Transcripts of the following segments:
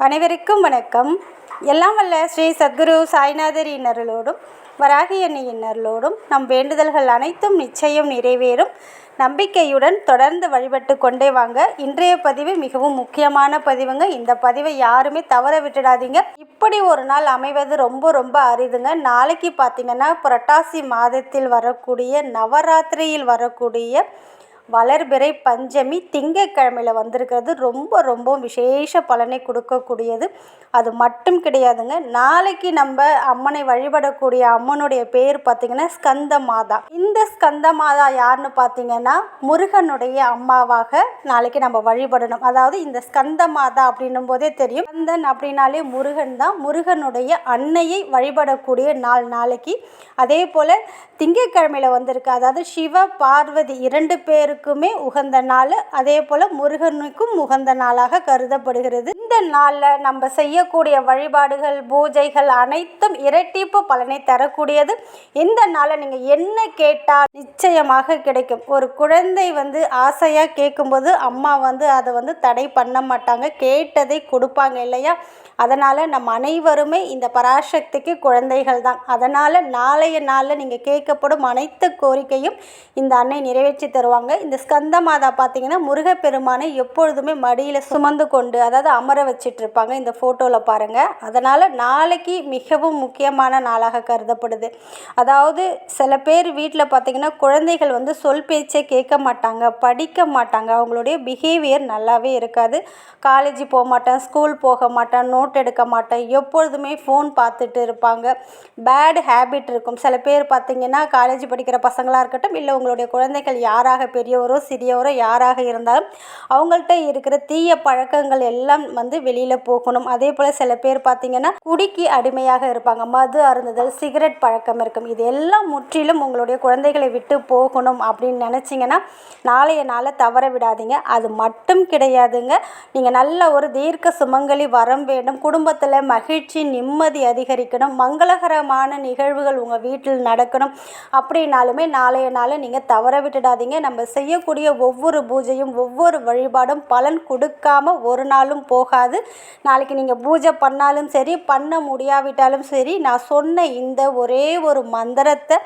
அனைவருக்கும் வணக்கம். எல்லாம் வல்ல ஸ்ரீ சத்குரு சாய்நாதரின் அருளோடும் வராகி அன்னையின் அருளோடும் நம் வேண்டுதல்கள் அனைத்தும் நிச்சயம் நிறைவேறும் நம்பிக்கையுடன் தொடர்ந்து வழிபட்டு கொண்டே வாங்க. இன்றைய பதிவு மிகவும் முக்கியமான பதிவுங்க. இந்த பதிவை யாருமே தவற விட்டுடாதீங்க. இப்படி ஒரு நாள் அமைவது ரொம்ப அரிதுங்க. நாளைக்கு பார்த்திங்கன்னா புரட்டாசி மாதத்தில் வரக்கூடிய நவராத்திரியில் வரக்கூடிய வளர்பிறை பஞ்சமி திங்கட்கிழமையில் வந்திருக்கிறது. ரொம்ப விசேஷ பலனை கொடுக்கக்கூடியது. அது மட்டும் கிடையாதுங்க. நாளைக்கு நம்ம அம்மனை வழிபடக்கூடிய அம்மனுடைய பேர் பார்த்திங்கன்னா ஸ்கந்த மாதா. இந்த ஸ்கந்த மாதா யாருன்னு பார்த்திங்கன்னா முருகனுடைய அம்மாவாக நாளைக்கு நம்ம வழிபடணும். அதாவது இந்த ஸ்கந்த மாதா அப்படின்னும் போதே தெரியும், ஸ்கந்தன் அப்படின்னாலே முருகன் தான். முருகனுடைய அன்னையை வழிபடக்கூடிய நாள் நாளைக்கு. அதே போல் திங்கட்கிழமையில் வந்திருக்கு. அதாவது சிவ பார்வதி 2 பேருக்குமே உகந்த நாள். அதே போல் முருகனுக்கும் உகந்த நாளாக கருதப்படுகிறது. இந்த நாளில் நம்ம செய்யக்கூடிய வழிபாடுகள் பூஜைகள் அனைத்தும் இரட்டிப்பு பலனை தரக்கூடியது. இந்த நாளில் நீங்கள் என்ன கேட்டால் நிச்சயமாக கிடைக்கும். ஒரு குழந்தை ஆசையாக கேட்கும்போது அம்மா அதை தடை பண்ண மாட்டாங்க, கேட்டதை கொடுப்பாங்க இல்லையா? அதனால் நம்ம அனைவருமே இந்த பராசக்திக்கு குழந்தைகள் தான். அதனால் நாளைய நாளில் நீங்கள் கேட்கப்படும் அனைத்து கோரிக்கையும் இந்த அன்னை நிறைவேற்றி தருவாங்க. இந்த ஸ்கந்த மாதா பார்த்திங்கன்னா முருகப்பெருமானை எப்பொழுதுமே மடியில் சுமந்து கொண்டு அதாவது அமர வச்சிட்டு இருப்பாங்க. இந்த ஃபோட்டோவில் பாருங்கள். அதனால் நாளைக்கு மிகவும் முக்கியமான நாளாக கருதப்படுது. அதாவது சில பேர் வீட்டில் பார்த்திங்கன்னா குழந்தைகள் சொல் பேச்சை கேட்க மாட்டாங்க, படிக்க மாட்டாங்க, அவங்களுடைய பிஹேவியர் நல்லாவே இருக்காது. காலேஜ் போக மாட்டேன், ஸ்கூல் போக மாட்டேன், நோட் எடுக்க மாட்டேன், எப்பொழுதுமே ஃபோன் பார்த்துட்டு இருப்பாங்க. பேட் ஹேபிட் இருக்கும். சில பேர் பார்த்திங்கன்னா காலேஜ் படிக்கிற பசங்களாக இருக்கட்டும், இல்லை உங்களுடைய குழந்தைகள் யாராக பெரியவரோ சிறியவரோ யாராக இருந்தாலும் அவங்கள்ட்ட இருக்கிற தீய பழக்கங்கள் எல்லாம் வெளியில் போகணும். அதே போல் சில பேர் பார்த்திங்கன்னா குடிக்கு அடிமையாக இருப்பாங்க, மது அருந்துதல், சிகரெட் பழக்கம் இருக்கும். இது எல்லாம் முற்றிலும் உங்களுடைய குழந்தைகளை விட்டு போகணும் அப்படின்னு நினச்சிங்கன்னா நாளைய நாளை தவற விடாதீங்க. அது மட்டும் கிடையாதுங்க, நீங்கள் நல்ல ஒரு தீர்க்க சுமங்கலி வரம் வேண்டும், குடும்பத்தில் மகிழ்ச்சி நிம்மதி அதிகரிக்கணும், மங்களகரமான நிகழ்வுகள் உங்கள் வீட்டில் நடக்கணும் அப்படின்னாலுமே நாளைய நாளை நீங்கள் தவற விட்டுடாதீங்க. நம்ம செய்யக்கூடிய ஒவ்வொரு பூஜையும் ஒவ்வொரு வழிபாடும் பலன் கொடுக்காம ஒரு நாளும் போகாது. நாளைக்கு நீங்கள் பூஜை பண்ணாலும் சரி, பண்ண முடியாவிட்டாலும் சரி, நான் சொன்ன இந்த ஒரே ஒரு மந்திரத்தை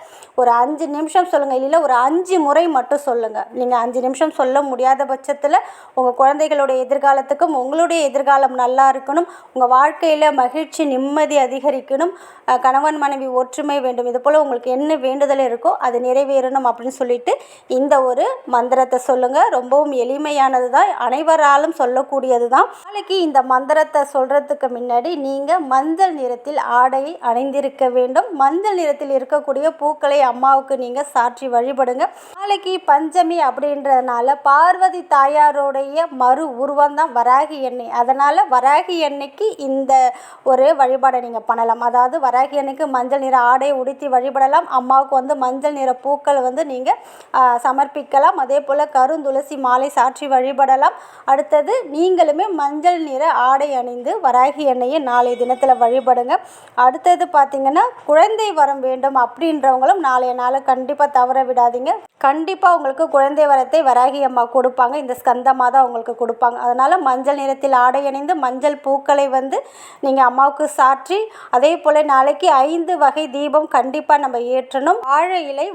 ஒரு 5 நிமிஷம் சொல்லுங்கள், இல்லை ஒரு 5 முறை மட்டும் சொல்லுங்கள். நீங்கள் 5 நிமிஷம் சொல்ல முடியாத பட்சத்தில் உங்கள் குழந்தைகளுடைய எதிர்காலத்துக்கும் உங்களுடைய எதிர்காலம் நல்லா இருக்கணும், உங்கள் வாழ்க்கையில் மகிழ்ச்சி நிம்மதி அதிகரிக்கணும், கணவன் மனைவி ஒற்றுமை வேண்டும், இது போல் உங்களுக்கு என்ன வேண்டுதல் இருக்கோ அது நிறைவேறணும் அப்படின்னு சொல்லிட்டு இந்த ஒரு மந்திரத்தை சொல்லுங்கள். ரொம்பவும் எளிமையானது தான், அனைவராலும் சொல்லக்கூடியது தான். நாளைக்கு இந்த மந்திரத்தை சொல்கிறதுக்கு முன்னாடி நீங்கள் மஞ்சள் நிறத்தில் ஆடையை அணிந்திருக்க வேண்டும். மஞ்சள் நிறத்தில் இருக்கக்கூடிய பூக்களை அம்மாவுக்கு நீங்கள் சாற்றி வழிபடுங்க. நாளைக்கு பஞ்சமி அப்படின்றதுனால பார்வதி தாயாருடைய மறு உருவம் தான் வராகி எண்ணெய். அதனால் வராகி எண்ணெய்க்கு இந்த ஒரு வழிபாடை நீங்கள் பண்ணலாம். அதாவது வராகி அன்னைக்கு மஞ்சள் நிற ஆடை உடுத்தி வழிபடலாம். அம்மாவுக்கு மஞ்சள் நிற பூக்கள் நீங்கள் சமர்ப்பிக்கலாம். அதே போல் கருந்துளசி மாலை சாற்றி வழிபடலாம். அடுத்தது நீங்களுமே மஞ்சள் நிற ஆடை அணிந்து வராகி எண்ணெயை நாளைய தினத்தில் வழிபடுங்க. அடுத்தது பார்த்திங்கன்னா குழந்தை வரம் வேண்டும் அப்படின்றவங்களும் நாளைய நாளை கண்டிப்பாக தவற விடாதீங்க. கண்டிப்பாக உங்களுக்கு குழந்தை வரத்தை வராகி அம்மா கொடுப்பாங்க. இந்த ஸ்கந்த மாதா உங்களுக்கு கொடுப்பாங்க. அதனால் மஞ்சள் நிறத்தில் ஆடை அணிந்து மஞ்சள் பூக்களை நீங்கள் அம்மாவுக்கு சாற்றி, அதே போல் நாளைக்கு 5 வகை தீபம் கண்டிப்பாக நம்ம ஏற்றணும்.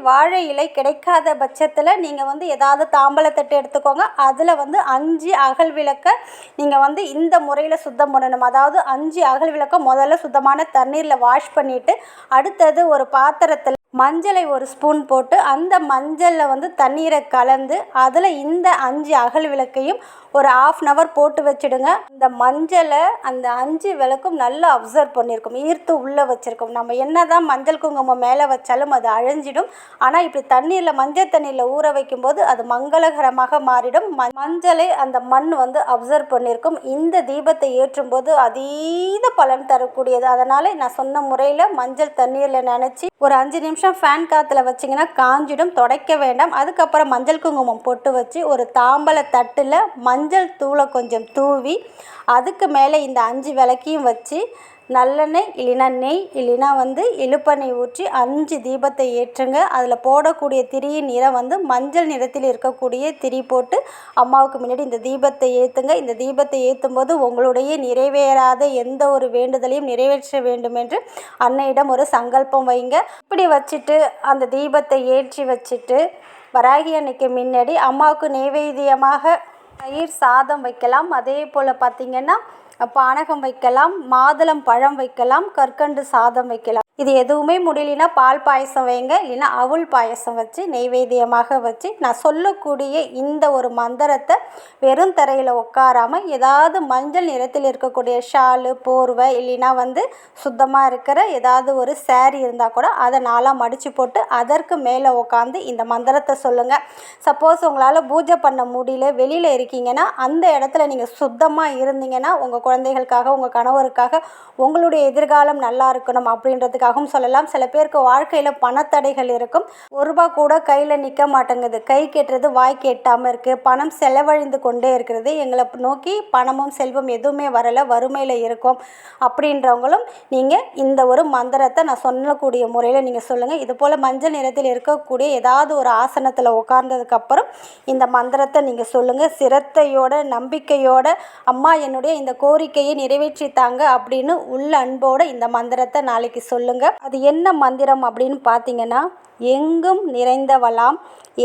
வாழை இலை கிடைக்காத பட்சத்தில் நீங்கள் ஏதாவது தாம்பலத்தட்டு எடுத்துக்கோங்க. அதில் 5 அகல் விளக்க நீங்கள் இந்த முறையில் சுத்தம் பண்ணணும். அதாவது 5 அகல் விளக்க முதல்ல சுத்தமான தண்ணீரில் வாஷ் பண்ணிவிட்டு, அடுத்தது ஒரு பாத்திரத்தில் மஞ்சளை 1 ஸ்பூன் போட்டு அந்த மஞ்சளில் தண்ணீரை கலந்து அதில் இந்த 5 அகல் விளக்கையும் ஒரு 1/2 hour போட்டு வச்சுடுங்க. இந்த மஞ்சளை அந்த 5 விளக்கும் நல்லா அப்சர்வ் பண்ணியிருக்கும், ஈர்த்து உள்ளே வச்சுருக்கோம். நம்ம என்ன தான் மஞ்சள் குங்குமம் மேலே வச்சாலும் அது அழிஞ்சிடும். ஆனால் இப்படி மஞ்சள் தண்ணியில் ஊற வைக்கும்போது அது மங்களகரமாக மாறிடும். மஞ்சளை அந்த மண் அப்சர்வ் பண்ணியிருக்கும். இந்த தீபத்தை ஏற்றும்போது அதீத பலன் தரக்கூடியது. அதனால் நான் சொன்ன முறையில் மஞ்சள் தண்ணீரில் நினச்சி ஒரு 5 நிமிஷம் ஃபேன் காற்றுல வச்சிங்கன்னா காஞ்சிடும், துடைக்க வேண்டாம். அதுக்கப்புறம் மஞ்சள் குங்குமம் பொட்டு வச்சு ஒரு தாம்பல தட்டில் மஞ்சள் தூளை கொஞ்சம் தூவி அதுக்கு மேலே இந்த 5 விளக்கையும் வச்சு நல்லெண்ணெய் இல்லைன்னா நெய் இல்லைன்னா இலுப்பெண்ணெய் ஊற்றி 5 தீபத்தை ஏற்றுங்க. அதில் போடக்கூடிய திரியின் நிறம் மஞ்சள் நிறத்தில் இருக்கக்கூடிய திரி போட்டு அம்மாவுக்கு முன்னாடி இந்த தீபத்தை ஏற்றுங்க. இந்த தீபத்தை ஏற்றும்போது உங்களுடைய நிறைவேறாத எந்த ஒரு வேண்டுதலையும் நிறைவேற்ற வேண்டும் என்று அன்னையிடம் ஒரு சங்கல்பம் வைங்க. இப்படி வச்சுட்டு அந்த தீபத்தை ஏற்றி வச்சுட்டு வராகி அன்னைக்கு முன்னாடி அம்மாவுக்கு நைவேத்தியமாக தயிர் சாதம் வைக்கலாம். அதே போல் பார்த்திங்கன்னா பானகம் வைக்கலாம், மாதுளம் பழம் வைக்கலாம், கற்கண்டு சாதம் வைக்கலாம். இது எதுவுமே முடியலனா பால் பாயசம் வைங்க, இல்லைன்னா அவுள் பாயசம் வச்சு நெய்வேத்தியமாக வச்சு நான் சொல்லக்கூடிய இந்த ஒரு மந்திரத்தை வெறும் தரையில் உட்காராமல் ஏதாவது மஞ்சள் நிறத்தில் இருக்கக்கூடிய ஷாலு, போர்வை இல்லைன்னா சுத்தமாக இருக்கிற ஏதாவது ஒரு சேரீ இருந்தால் கூட அதை நாளாக மடித்து போட்டு அதற்கு மேலே உட்காந்து இந்த மந்திரத்தை சொல்லுங்கள். சப்போஸ் உங்களால் பூஜை பண்ண முடியல, வெளியில் இருக்கீங்கன்னா அந்த இடத்துல நீங்கள் சுத்தமாக இருந்தீங்கன்னா உங்கள் குழந்தைகளுக்காக, உங்கள் கணவருக்காக, உங்களுடைய எதிர்காலம் நல்லா இருக்கணும் அப்படின்றதுக்காகவும் சொல்லலாம். சில பேருக்கு வாழ்க்கையில் பணத்தடைகள் இருக்கும். ₹1 கூட கையில் நிற்க மாட்டேங்குது, கை கெட்டுறது வாய் கெட்டாமல் இருக்குது, பணம் செலவழிந்து கொண்டே இருக்கிறது, எங்களை நோக்கி பணமும் செல்வம் எதுவுமே வரலை, வறுமையில் இருக்கும் அப்படின்றவங்களும் நீங்கள் இந்த ஒரு மந்திரத்தை நான் சொல்லக்கூடிய முறையில் நீங்கள் சொல்லுங்கள். இது போல் மஞ்சள் நிறத்தில் இருக்கக்கூடிய ஏதாவது ஒரு ஆசனத்தில் உட்கார்ந்ததுக்கப்புறம் இந்த மந்திரத்தை நீங்கள் சொல்லுங்கள். சிரத்தையோட நம்பிக்கையோட அம்மா என்னுடைய இந்த கோரிக்கையை நிறைவேற்றித்தாங்க அப்படின்னு உள்ள அன்போடு இந்த மந்திரத்தை நாளைக்கு சொல்லுங்கள். அது என்ன மந்திரம் அப்படின்னு பார்த்தீங்கன்னா, எங்கும் நிறைந்தவளாம்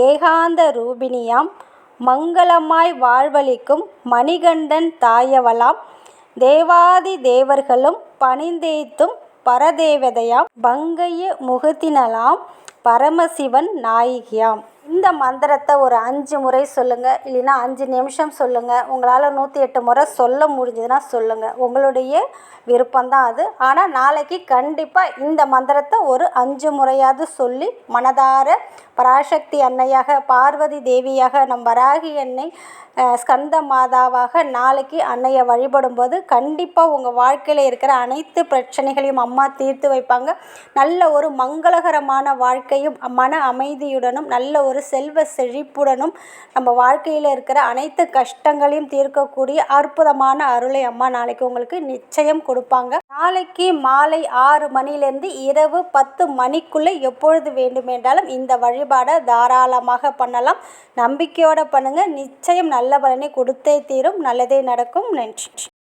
ஏகாந்த ரூபிணியாம் மங்களமாய் வாழ்வளிக்கும் மணிகண்டன் தாயவளாம் தேவாதி தேவர்களும் பணிந்தேத்தும் பரதேவதையாம் பங்கைய முகத்தினலாம் பரமசிவன் நாயகியாம். இந்த மந்திரத்தை ஒரு 5 முறை சொல்லுங்கள், இல்லைன்னா 5 நிமிஷம் சொல்லுங்கள். உங்களால் 108 முறை சொல்ல முடிஞ்சதுன்னா சொல்லுங்கள், உங்களுடைய விருப்பம்தான் அது. ஆனால் நாளைக்கு கண்டிப்பாக இந்த மந்திரத்தை ஒரு 5 முறையாவது சொல்லி மனதார பராசக்தி அன்னையாக, பார்வதி தேவியாக, நம் வராகி அன்னை, ஸ்கந்த மாதாவாக நாளைக்கு அன்னையை வழிபடும்போது கண்டிப்பாக உங்கள் வாழ்க்கையில் இருக்கிற அனைத்து பிரச்சனைகளையும் அம்மா தீர்த்து வைப்பாங்க. நல்ல ஒரு மங்களகரமான வாழ்க்கையும் மன அமைதியுடனும் நல்ல ஒரு செல்வ செழிப்புடனும் நம்ம வாழ்க்கையில் இருக்கிற அனைத்து கஷ்டங்களையும் தீர்க்கக்கூடிய அற்புதமான அருளை அம்மா நாளைக்கு உங்களுக்கு நிச்சயம் கொடுப்பாங்க. நாளைக்கு மாலை 6 மணிலேருந்து இரவு 10 மணிக்குள்ளே எப்பொழுது வேண்டுமென்றாலும் இந்த வழிபாடை தாராளமாக பண்ணலாம். நம்பிக்கையோடு பண்ணுங்கள், நிச்சயம் நல்ல பலனை கொடுத்தே தீரும். நல்லதே நடக்கும். நன்றி.